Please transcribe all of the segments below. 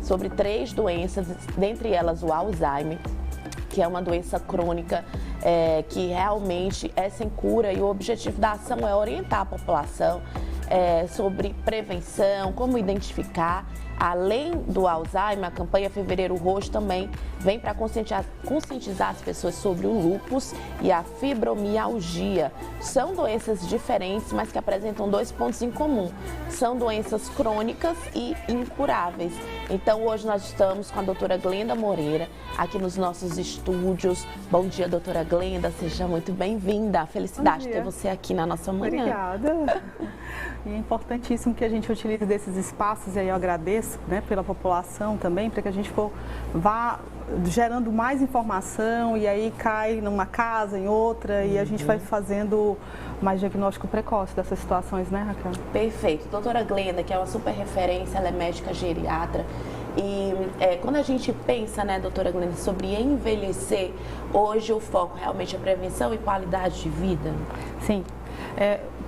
sobre 3 doenças, dentre elas o Alzheimer, que é uma doença crônica que realmente é sem cura, e o objetivo da ação é orientar a população sobre prevenção, como identificar. Além do Alzheimer, a campanha Fevereiro Roxo também vem para conscientizar as pessoas sobre o lúpus e a fibromialgia. São doenças diferentes, mas que apresentam 2 pontos em comum. São doenças crônicas e incuráveis. Então, hoje nós estamos com a doutora Glenda Moreira, aqui nos nossos estúdios. Bom dia, doutora Glenda, seja muito bem-vinda. Felicidade ter você aqui na nossa manhã. Obrigada. E é importantíssimo que a gente utilize desses espaços, e aí eu agradeço, né, pela população também, para que a gente vá gerando mais informação, e aí cai numa casa, em outra, e a gente vai fazendo mais diagnóstico precoce dessas situações, né, Raquel? Perfeito. Doutora Glenda, que é uma super referência, ela é médica geriatra. E quando a gente pensa, né, doutora Glenda, sobre envelhecer, hoje o foco realmente é prevenção e qualidade de vida? Sim.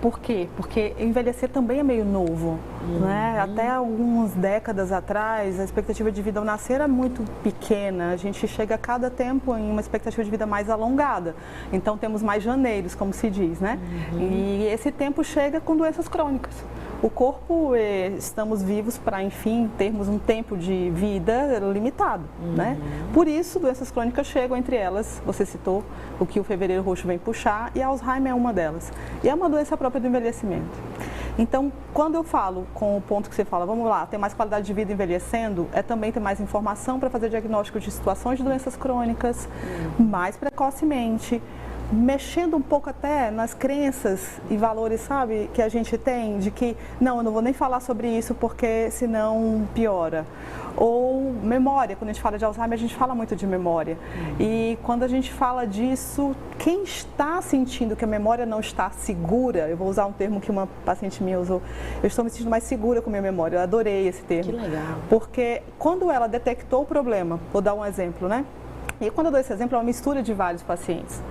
Por quê? Porque envelhecer também é meio novo, né? Até algumas décadas atrás, a expectativa de vida ao nascer era muito pequena. A gente chega a cada tempo em uma expectativa de vida mais alongada. Então, temos mais janeiros, como se diz, né? E esse tempo chega com doenças crônicas. O corpo, estamos vivos para, enfim, termos um tempo de vida limitado, né? Por isso, doenças crônicas chegam, entre elas, você citou o que o Fevereiro Roxo vem puxar, e a Alzheimer é uma delas. E é uma doença própria do envelhecimento. Então, quando eu falo com o ponto que você fala, vamos lá, ter mais qualidade de vida envelhecendo, é também ter mais informação para fazer diagnóstico de situações de doenças crônicas mais precocemente, mexendo um pouco até nas crenças e valores, sabe, que a gente tem de que, não, eu não vou nem falar sobre isso porque senão piora. Ou memória, quando a gente fala de Alzheimer, a gente fala muito de memória. E quando a gente fala disso, quem está sentindo que a memória não está segura, eu vou usar um termo que uma paciente minha usou, eu estou me sentindo mais segura com a minha memória, eu adorei esse termo. Que legal. Porque quando ela detectou o problema, vou dar um exemplo, né? E quando eu dou esse exemplo, é uma mistura de vários pacientes.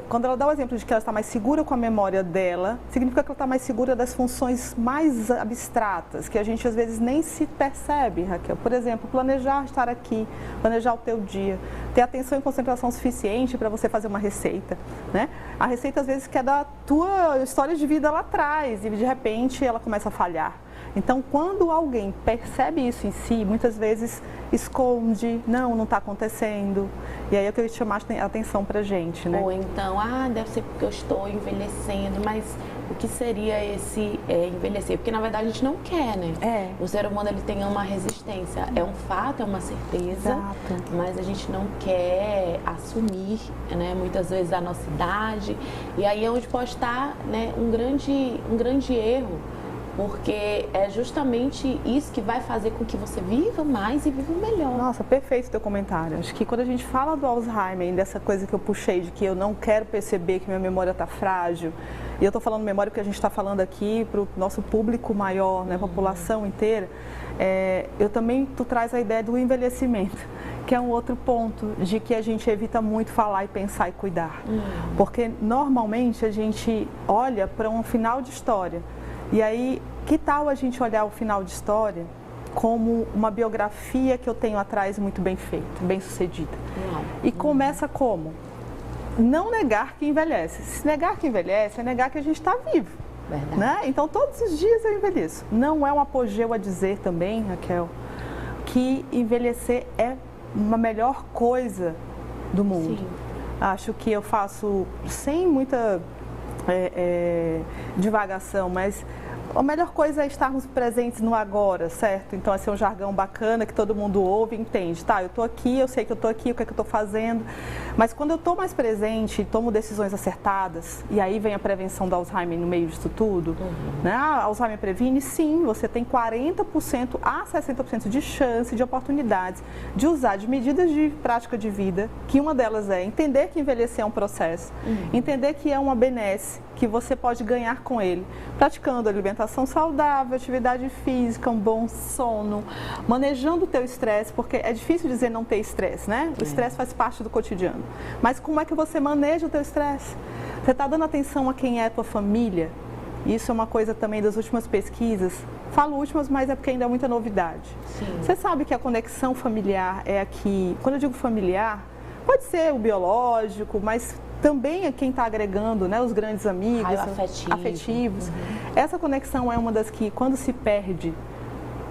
Quando ela dá o exemplo de que ela está mais segura com a memória dela, significa que ela está mais segura das funções mais abstratas, que a gente às vezes nem se percebe, Raquel. Por exemplo, planejar estar aqui, planejar o teu dia, ter atenção e concentração suficiente para você fazer uma receita, né? A receita às vezes que é da tua história de vida lá atrás e de repente ela começa a falhar. Então, quando alguém percebe isso em si, muitas vezes esconde, não está acontecendo. E aí é que eu ia chamar a atenção pra gente, né? Ou então, deve ser porque eu estou envelhecendo, mas o que seria esse envelhecer? Porque na verdade a gente não quer, né? O ser humano, ele tem uma resistência, é um fato, é uma certeza. Exato. Mas a gente não quer assumir, né, muitas vezes a nossa idade. E aí é onde pode estar, né, um grande erro. Porque é justamente isso que vai fazer com que você viva mais e viva melhor. Nossa, perfeito o teu comentário. Acho que quando a gente fala do Alzheimer, dessa coisa que eu puxei, de que eu não quero perceber que minha memória está frágil, e eu estou falando memória porque a gente está falando aqui para o nosso público maior, né, a população inteira, tu traz a ideia do envelhecimento, que é um outro ponto de que a gente evita muito falar e pensar e cuidar. Porque normalmente a gente olha para um final de história. E aí, que tal a gente olhar o final de história como uma biografia que eu tenho atrás muito bem feita, bem sucedida? E começa como? Não negar que envelhece. Se negar que envelhece, é negar que a gente está vivo. Verdade. Né? Então, todos os dias eu envelheço. Não é um apogeu a dizer também, Raquel, que envelhecer é uma melhor coisa do mundo. Sim. Acho que eu faço sem muita divagação, mas a melhor coisa é estarmos presentes no agora, certo? Então, esse é um jargão bacana que todo mundo ouve e entende. Tá, eu estou aqui, eu sei que eu estou aqui, o que é que eu estou fazendo. Mas quando eu estou mais presente e tomo decisões acertadas, e aí vem a prevenção do Alzheimer no meio disso tudo, né? Alzheimer previne? Sim, você tem 40% a 60% de chance, de oportunidades de usar de medidas de prática de vida, que uma delas é entender que envelhecer é um processo, entender que é uma benesse, que você pode ganhar com ele, praticando alimentação saudável, atividade física, um bom sono, manejando o teu estresse, porque é difícil dizer não ter estresse, né? O estresse faz parte do cotidiano. Mas como é que você maneja o teu estresse? Você está dando atenção a quem é a tua família? Isso é uma coisa também das últimas pesquisas. Falo últimas, mas é porque ainda é muita novidade. Sim. Você sabe que a conexão familiar é aqui, quando eu digo familiar, pode ser o biológico, mas também é quem está agregando, né, os grandes amigos, afetivos. Essa conexão é uma das que, quando se perde,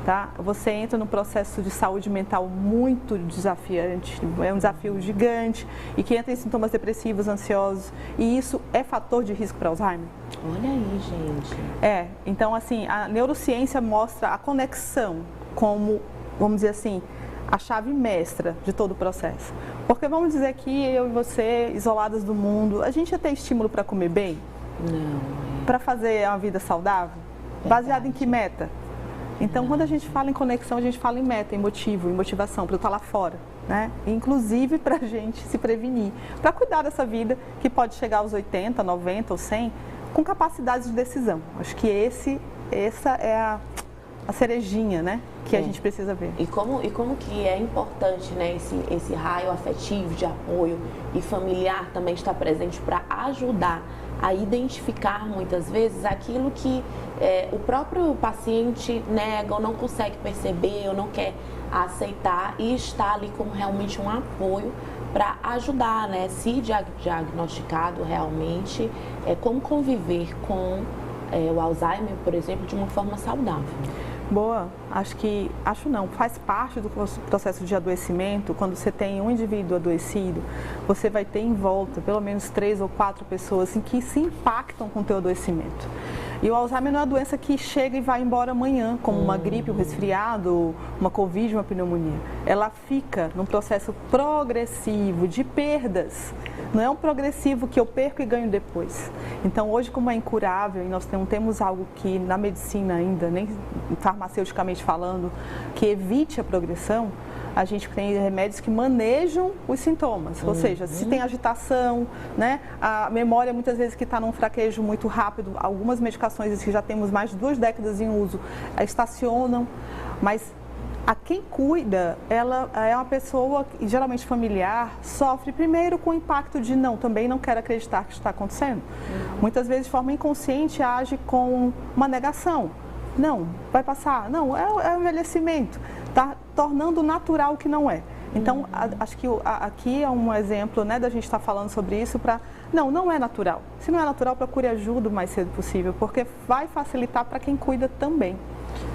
tá, você entra num processo de saúde mental muito desafiante, é um desafio gigante, e que entra em sintomas depressivos, ansiosos, e isso é fator de risco para Alzheimer. Olha aí, gente. Então assim, a neurociência mostra a conexão como, vamos dizer assim, a chave mestra de todo o processo. Porque vamos dizer que eu e você, isoladas do mundo, a gente ia ter estímulo para comer bem? Não. Para fazer uma vida saudável? Baseado em que meta? Então, quando a gente fala em conexão, a gente fala em meta, em motivo, em motivação, para eu estar lá fora, né? Inclusive para a gente se prevenir, para cuidar dessa vida que pode chegar aos 80, 90 ou 100, com capacidade de decisão. Acho que essa é a cerejinha, né, que a gente precisa ver. E como que é importante, né, esse raio afetivo, de apoio e familiar também estar presente para ajudar a identificar muitas vezes aquilo que o próprio paciente nega ou não consegue perceber ou não quer aceitar, e está ali como realmente um apoio para ajudar, né, se diagnosticado realmente, como conviver com o Alzheimer, por exemplo, de uma forma saudável. Boa, faz parte do processo de adoecimento. Quando você tem um indivíduo adoecido, você vai ter em volta pelo menos 3 ou 4 pessoas assim, que se impactam com o teu adoecimento. E o Alzheimer não é uma doença que chega e vai embora amanhã, como uma gripe, um resfriado, uma Covid, uma pneumonia. Ela fica num processo progressivo de perdas. Não é um progressivo que eu perco e ganho depois. Então, hoje, como é incurável e nós não temos algo que na medicina ainda, nem farmaceuticamente falando, que evite a progressão, a gente tem remédios que manejam os sintomas, ou seja, se tem agitação, né, a memória muitas vezes que está num fraquejo muito rápido, algumas medicações que já temos mais de 2 décadas em uso, estacionam, mas a quem cuida, ela é uma pessoa, geralmente familiar, sofre primeiro com o impacto de também não quero acreditar que está acontecendo. Muitas vezes de forma inconsciente age com uma negação. Não, vai passar. Não, é o envelhecimento. Está tornando natural o que não é. Então, acho que aqui é um exemplo, né, da gente estar falando sobre isso para... Não é natural. Se não é natural, procure ajuda o mais cedo possível, porque vai facilitar para quem cuida também.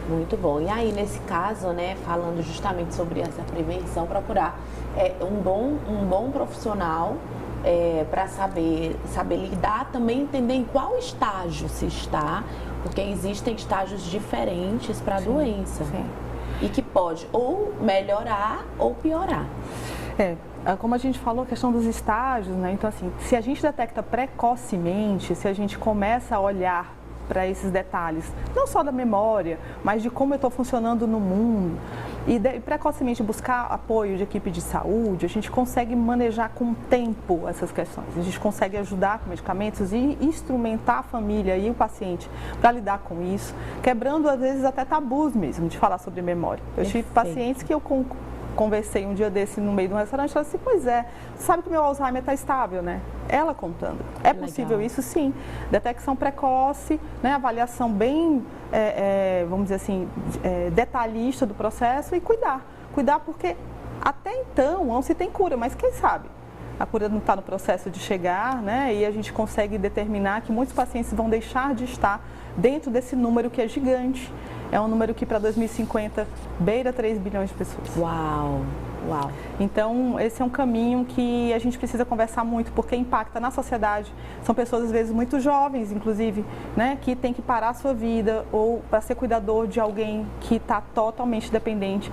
Muito bom. E aí, nesse caso, né, falando justamente sobre essa prevenção, procurar um bom profissional para saber lidar, também entender em qual estágio se está, porque existem estágios diferentes para a doença. Sim. E que pode ou melhorar ou piorar. Como a gente falou, a questão dos estágios, né? Então, assim, se a gente detecta precocemente, se a gente começa a olhar para esses detalhes, não só da memória, mas de como eu estou funcionando no mundo, e precocemente buscar apoio de equipe de saúde, a gente consegue manejar com tempo essas questões. A gente consegue ajudar com medicamentos e instrumentar a família e o paciente para lidar com isso, quebrando às vezes até tabus mesmo de falar sobre memória. Eu tive pacientes que eu conversei um dia desse no meio de um restaurante, ela disse, pois é, você sabe que o meu Alzheimer está estável, né? Ela contando. É possível isso? Sim. Detecção precoce, né? Avaliação bem, vamos dizer assim, detalhista do processo e cuidar. Cuidar porque até então não se tem cura, mas quem sabe? A cura não está no processo de chegar, né? E a gente consegue determinar que muitos pacientes vão deixar de estar dentro desse número que é gigante. É um número que para 2050 beira 3 bilhões de pessoas. Uau! Uau! Então, esse é um caminho que a gente precisa conversar muito, porque impacta na sociedade. São pessoas, às vezes, muito jovens, inclusive, né, que tem que parar a sua vida ou para ser cuidador de alguém que está totalmente dependente,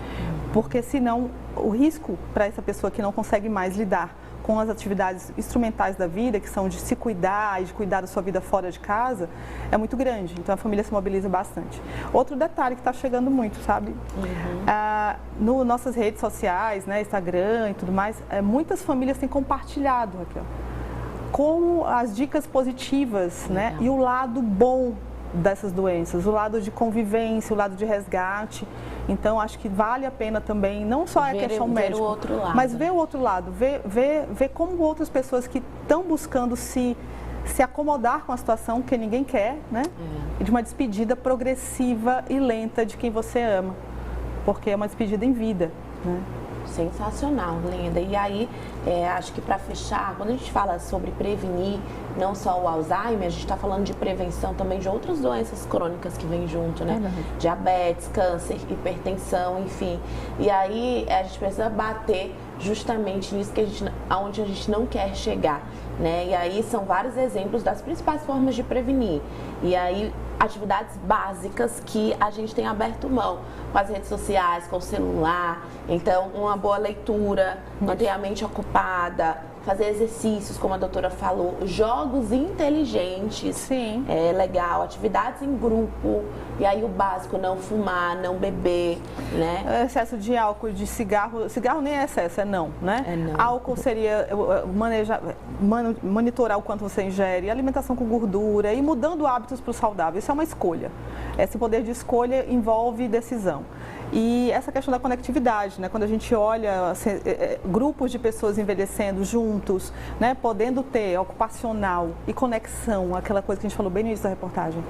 porque senão o risco para essa pessoa que não consegue mais lidar com as atividades instrumentais da vida, que são de se cuidar e de cuidar da sua vida fora de casa, é muito grande. Então, a família se mobiliza bastante. Outro detalhe que está chegando muito, sabe? No nossas redes sociais, né, Instagram e tudo mais, muitas famílias têm compartilhado, Raquel, com as dicas positivas, né, e o lado bom dessas doenças, o lado de convivência, o lado de resgate. Então, acho que vale a pena também, não só a questão médica, mas ver o outro lado, ver como outras pessoas que estão buscando se se acomodar com a situação que ninguém quer, né? E de uma despedida progressiva e lenta de quem você ama, porque é uma despedida em vida, né? Sensacional, Glenda. E aí, acho que para fechar, quando a gente fala sobre prevenir não só o Alzheimer, a gente está falando de prevenção também de outras doenças crônicas que vêm junto, né? Diabetes, câncer, hipertensão, enfim. E aí a gente precisa bater justamente nisso aonde a gente não quer chegar, né? E aí são vários exemplos das principais formas de prevenir. E aí atividades básicas que a gente tem aberto mão com as redes sociais, com o celular. Então, uma boa leitura, manter a mente ocupada, fazer exercícios, como a doutora falou, jogos inteligentes. Sim. É legal, atividades em grupo. E aí o básico, não fumar, não beber, né? Excesso de álcool, de cigarro. Cigarro nem é excesso, é não, né? É não. Álcool seria monitorar o quanto você ingere, alimentação com gordura e mudando hábitos para o saudável. Isso é uma escolha. Esse poder de escolha envolve decisão. E essa questão da conectividade, né? Quando a gente olha assim, grupos de pessoas envelhecendo juntos, né? Podendo ter ocupacional e conexão, aquela coisa que a gente falou bem no início da reportagem,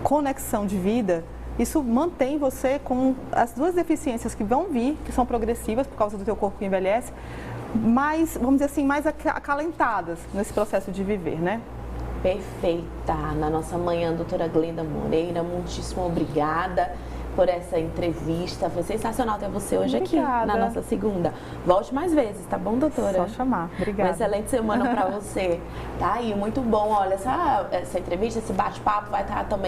conexão de vida, isso mantém você com as duas deficiências que vão vir, que são progressivas por causa do teu corpo que envelhece, mais, vamos dizer assim, mais acalentadas nesse processo de viver, né? Perfeita. Na nossa manhã, doutora Glenda Moreira, muitíssimo obrigada por essa entrevista. Foi sensacional ter você hoje aqui na nossa segunda. Volte mais vezes, tá bom, doutora? Só chamar. Obrigada. Uma excelente semana para você. Tá aí, muito bom. Olha, essa entrevista, esse bate-papo vai estar também